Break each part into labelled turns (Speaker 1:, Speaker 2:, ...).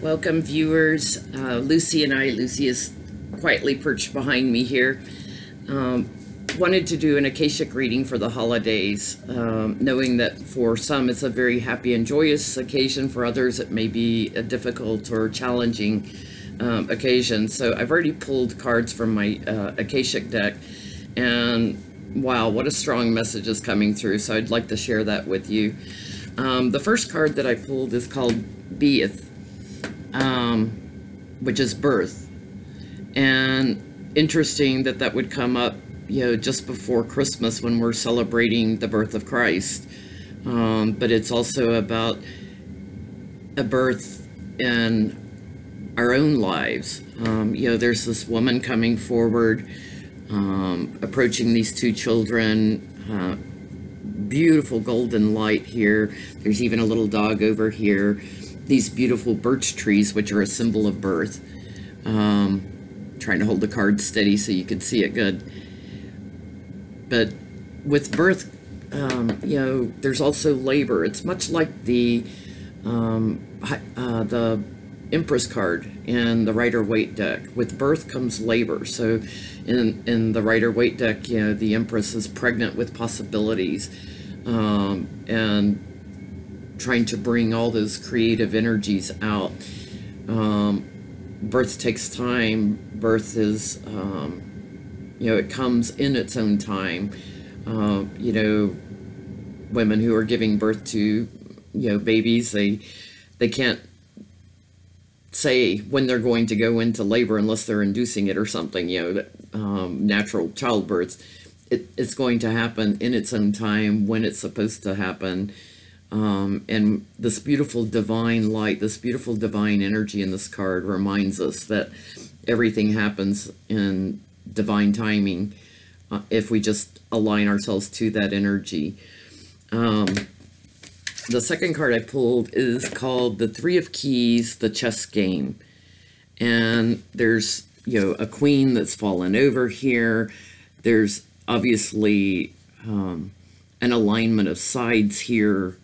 Speaker 1: Welcome, viewers. Lucy and I, Lucy is quietly perched behind me here, wanted to do an Akashic reading for the holidays, knowing that for some it's a very happy and joyous occasion. For others it may be a difficult or challenging occasion. So I've already pulled cards from my Akashic deck, and wow, what a strong message is coming through. So I'd like to share that with you. The first card that I pulled is called Beeth, which is birth. And interesting that that would come up, just before Christmas when we're celebrating the birth of Christ. But it's also about a birth in our own lives. There's this woman coming forward, approaching these two children, beautiful golden light here. There's even a little dog over here. These beautiful birch trees, which are a symbol of birth. Trying to hold the card steady so you can see it good. But with birth, there's also labor. It's much like the Empress card in the Rider-Waite deck. With birth comes labor. So in the Rider-Waite deck, the Empress is pregnant with possibilities, and trying to bring all those creative energies out. Birth takes time. Birth is, it comes in its own time. Women who are giving birth to, babies, they can't say when they're going to go into labor unless they're inducing it or something. Natural childbirth, it's going to happen in its own time when it's supposed to happen. And this beautiful divine light, this beautiful divine energy in this card reminds us that everything happens in divine timing, if we just align ourselves to that energy. The second card I pulled is called the Three of Keys, the Chess Game. And there's, a queen that's fallen over here. There's obviously an alignment of sides here.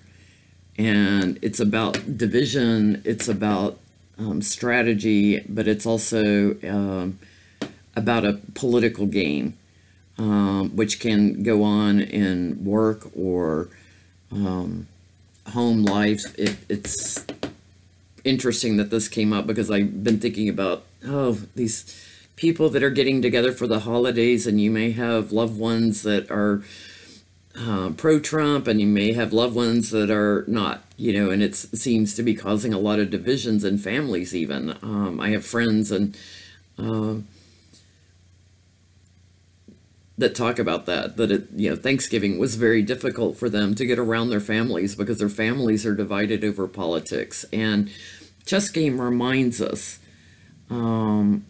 Speaker 1: And it's about division, it's about strategy, but it's also about a political game, which can go on in work or home life. It's interesting that this came up because I've been thinking about, these people that are getting together for the holidays, and you may have loved ones that are pro-Trump, and you may have loved ones that are not, and it seems to be causing a lot of divisions in families even. I have friends and that talk about that Thanksgiving was very difficult for them to get around their families because their families are divided over politics. And chess game reminds us to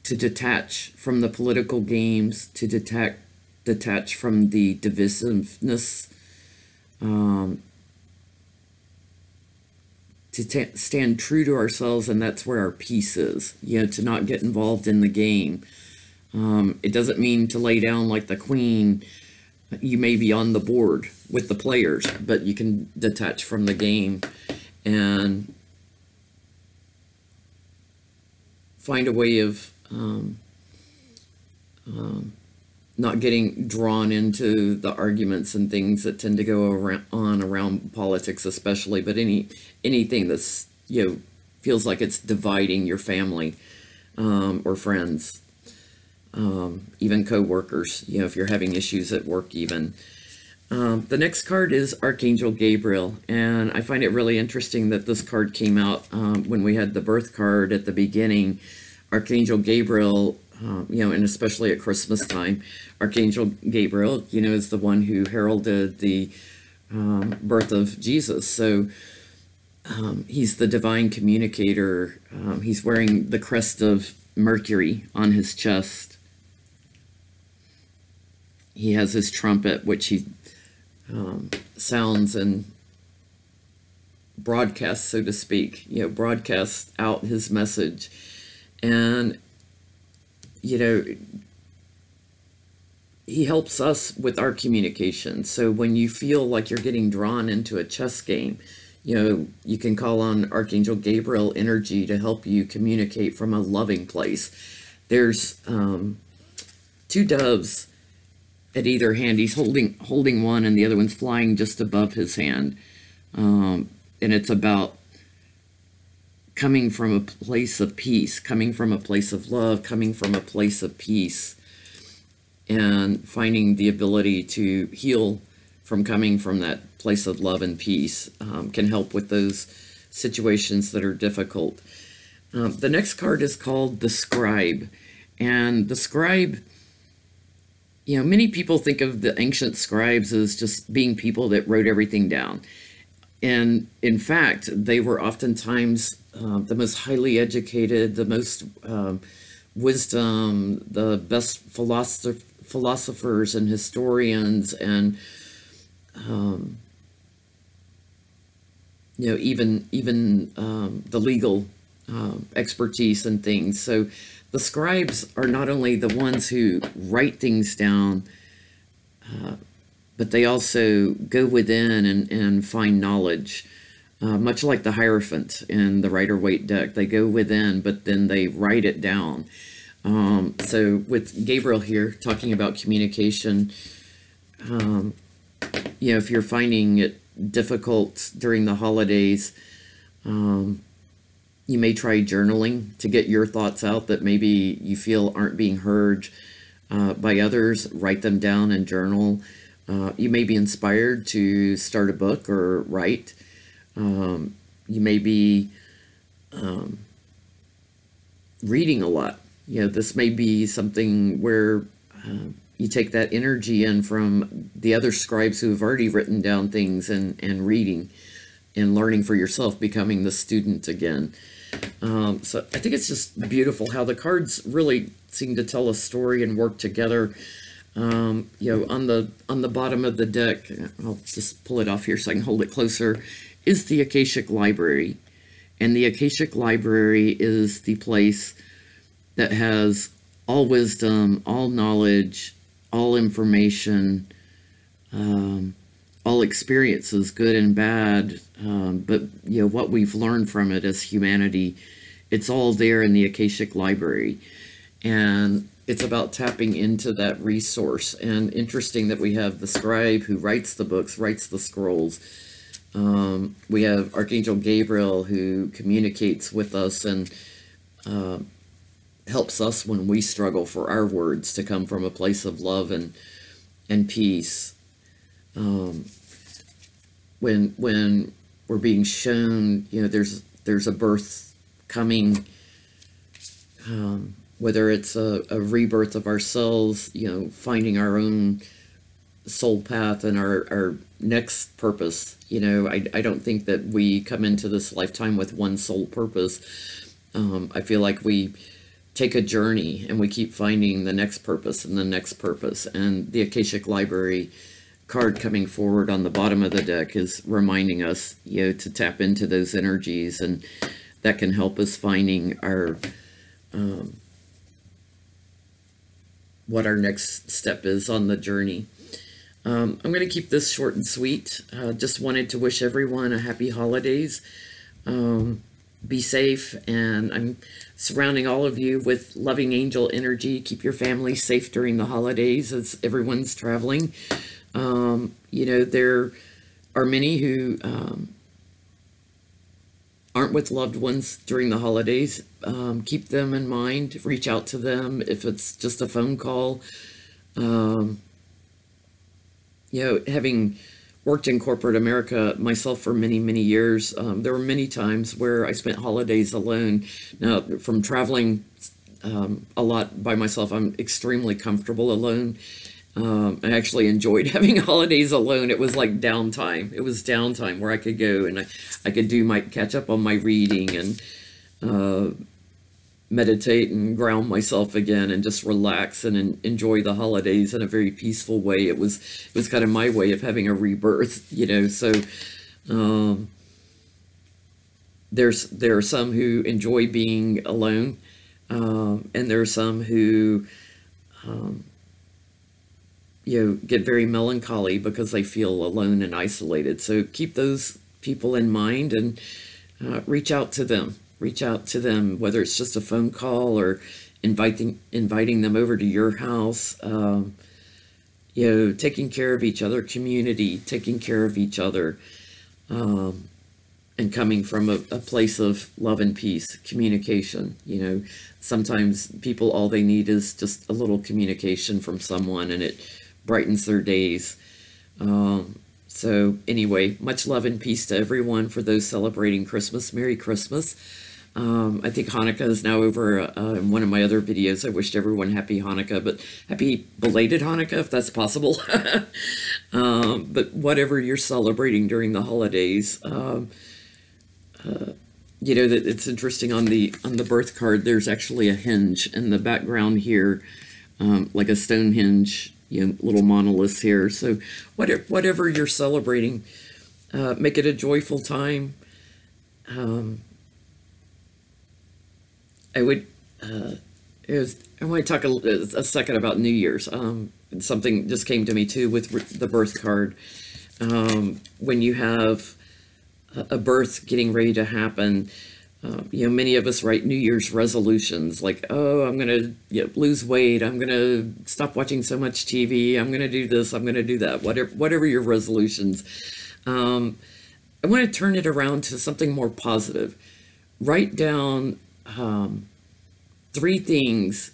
Speaker 1: detach from the political games, to detach from the divisiveness, to stand true to ourselves, and that's where our peace is, to not get involved in the game. It doesn't mean to lay down like the queen. You may be on the board with the players, but you can detach from the game and find a way of not getting drawn into the arguments and things that tend to go around politics, especially, but anything that's, feels like it's dividing your family, or friends, even co-workers, if you're having issues at work even. The next card is Archangel Gabriel, and I find it really interesting that this card came out when we had the birth card at the beginning. Archangel Gabriel, and especially at Christmas time, Archangel Gabriel, is the one who heralded the birth of Jesus. So he's the divine communicator. He's wearing the crest of Mercury on his chest. He has his trumpet, which he sounds and broadcasts, so to speak, broadcasts out his message. And he helps us with our communication. So when you feel like you're getting drawn into a chess game, You can call on Archangel Gabriel energy to help you communicate from a loving place. There's two doves at either hand. He's holding one, and the other one's flying just above his hand. And it's about coming from a place of peace, coming from a place of love, coming from a place of peace, and finding the ability to heal from coming from that place of love and peace can help with those situations that are difficult. The next card is called the Scribe. And the Scribe, many people think of the ancient scribes as just being people that wrote everything down. And in fact, they were oftentimes the most highly educated, the most wisdom, the best philosophers and historians, and even the legal expertise and things. So the scribes are not only the ones who write things down, but they also go within and find knowledge. Much like the Hierophant in the Rider-Waite deck, they go within, but then they write it down. So with Gabriel here talking about communication, if you're finding it difficult during the holidays, you may try journaling to get your thoughts out that maybe you feel aren't being heard by others. Write them down and journal. You may be inspired to start a book or write. You may be reading a lot. This may be something where you take that energy in from the other scribes who have already written down things and reading and learning for yourself, becoming the student again. So I think it's just beautiful how the cards really seem to tell a story and work together. On the bottom of the deck, I'll just pull it off here so I can hold it closer, is the Akashic Library. And the Akashic Library is the place that has all wisdom, all knowledge, all information, all experiences, good and bad, but what we've learned from it as humanity, it's all there in the Akashic Library. And it's about tapping into that resource. And interesting that we have the scribe who writes the books, writes the scrolls. We have Archangel Gabriel who communicates with us and helps us when we struggle for our words to come from a place of love and peace. When we're being shown, there's a birth coming, whether it's a rebirth of ourselves, finding our own soul path and our next purpose. I don't think that we come into this lifetime with one sole purpose. I feel like we take a journey and we keep finding the next purpose and the next purpose. And the Akashic Library card coming forward on the bottom of the deck is reminding us, to tap into those energies, and that can help us finding our what our next step is on the journey. I'm going to keep this short and sweet. Just wanted to wish everyone a happy holidays. Be safe, and I'm surrounding all of you with loving angel energy. Keep your family safe during the holidays as everyone's traveling. There are many who aren't with loved ones during the holidays. Keep them in mind. Reach out to them if it's just a phone call. Having worked in corporate America myself for many, many years, there were many times where I spent holidays alone. Now, from traveling a lot by myself, I'm extremely comfortable alone. I actually enjoyed having holidays alone. It was like downtime. It was downtime where I could go and I could catch up on my reading and meditate and ground myself again and just relax and enjoy the holidays in a very peaceful way. It was kind of my way of having a rebirth, so there are some who enjoy being alone, and there are some who get very melancholy because they feel alone and isolated. So keep those people in mind, and reach out to them. Reach out to them, whether it's just a phone call or inviting them over to your house. Taking care of each other, community, taking care of each other, and coming from a place of love and peace, communication. Sometimes people, all they need is just a little communication from someone, and it brightens their days. So anyway, much love and peace to everyone. For those celebrating Christmas, Merry Christmas. I think Hanukkah is now over. In one of my other videos, I wished everyone happy Hanukkah, but happy belated Hanukkah, if that's possible. But whatever you're celebrating during the holidays, that it's interesting, on the birth card, there's actually a hinge in the background here, like a Stonehenge, little monoliths here. So whatever you're celebrating, make it a joyful time. I want to talk a second about New Year's. Something just came to me too with the birth card. When you have a birth getting ready to happen, many of us write New Year's resolutions like, oh, I'm going to lose weight. I'm going to stop watching so much TV. I'm going to do this. I'm going to do that. Whatever your resolutions. I want to turn it around to something more positive. Write down 3 things,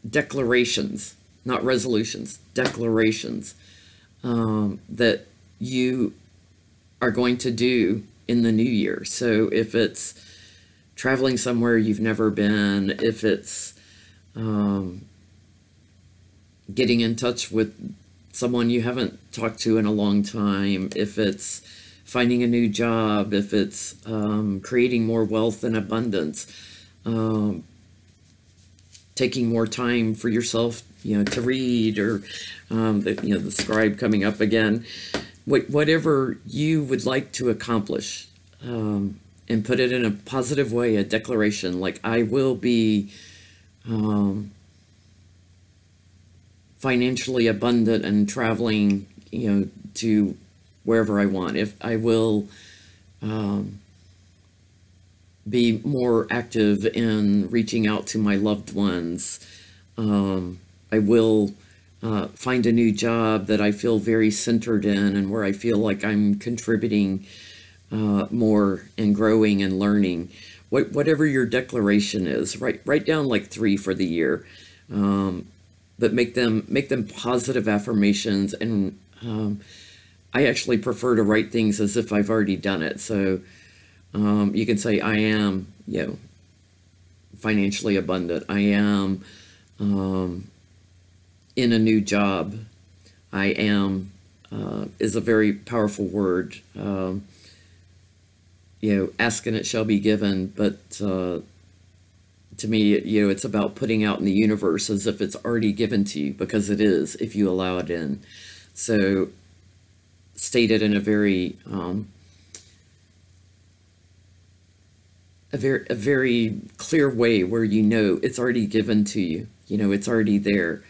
Speaker 1: declarations, not resolutions, declarations, that you are going to do in the new year. So if it's traveling somewhere you've never been, if it's getting in touch with someone you haven't talked to in a long time, if it's finding a new job, if it's creating more wealth and abundance, taking more time for yourself, to read, or the scribe coming up again, whatever you would like to accomplish, and put it in a positive way, a declaration like, I will be financially abundant and traveling, to wherever I want. If I will be more active in reaching out to my loved ones. I will find a new job that I feel very centered in, and where I feel like I'm contributing more and growing and learning. Whatever your declaration is, write down like 3 for the year, but make them positive affirmations. And I actually prefer to write things as if I've already done it. So you can say, I am, financially abundant. I am in a new job. I am is a very powerful word. Ask and it shall be given. But to me, it's about putting out in the universe as if it's already given to you, because it is, if you allow it in. So state it in a very a very clear way, where it's already given to you. It's already there.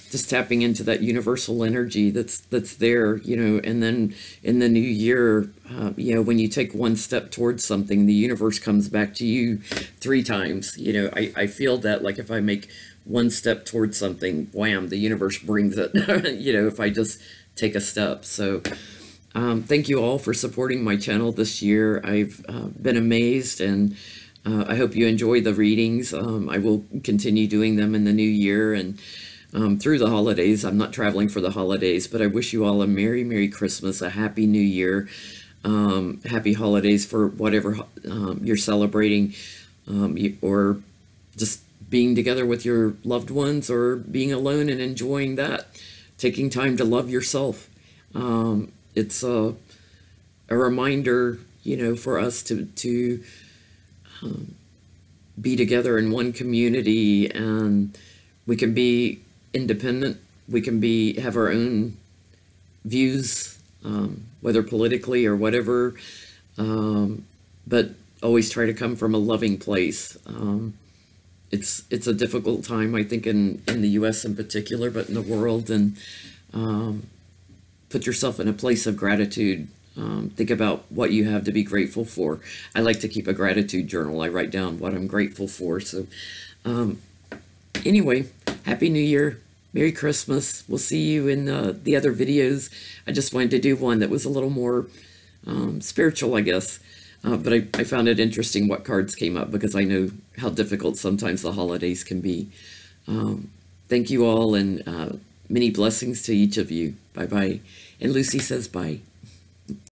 Speaker 1: Just tapping into that universal energy that's there, and then in the new year, when you take one step towards something, the universe comes back to you 3 times. I feel that, like, if I make one step towards something, wham, the universe brings it, if I just take a step. So thank you all for supporting my channel this year. I've been amazed, and I hope you enjoy the readings. I will continue doing them in the new year and through the holidays. I'm not traveling for the holidays, but I wish you all a Merry, Merry Christmas, a Happy New Year, happy holidays for whatever you're celebrating, or just being together with your loved ones, or being alone and enjoying that, taking time to love yourself. It's a reminder, for us to be together in one community, and we can be independent. We can have our own views, whether politically or whatever, but always try to come from a loving place. it's a difficult time, I think, in the U.S. in particular, but in the world. And put yourself in a place of gratitude. Think about what you have to be grateful for. I like to keep a gratitude journal. I write down what I'm grateful for. So anyway, Happy New Year. Merry Christmas. We'll see you in the other videos. I just wanted to do one that was a little more spiritual, I guess. But I found it interesting what cards came up, because I know how difficult sometimes the holidays can be. Thank you all, and many blessings to each of you. Bye-bye. And Lucy says bye.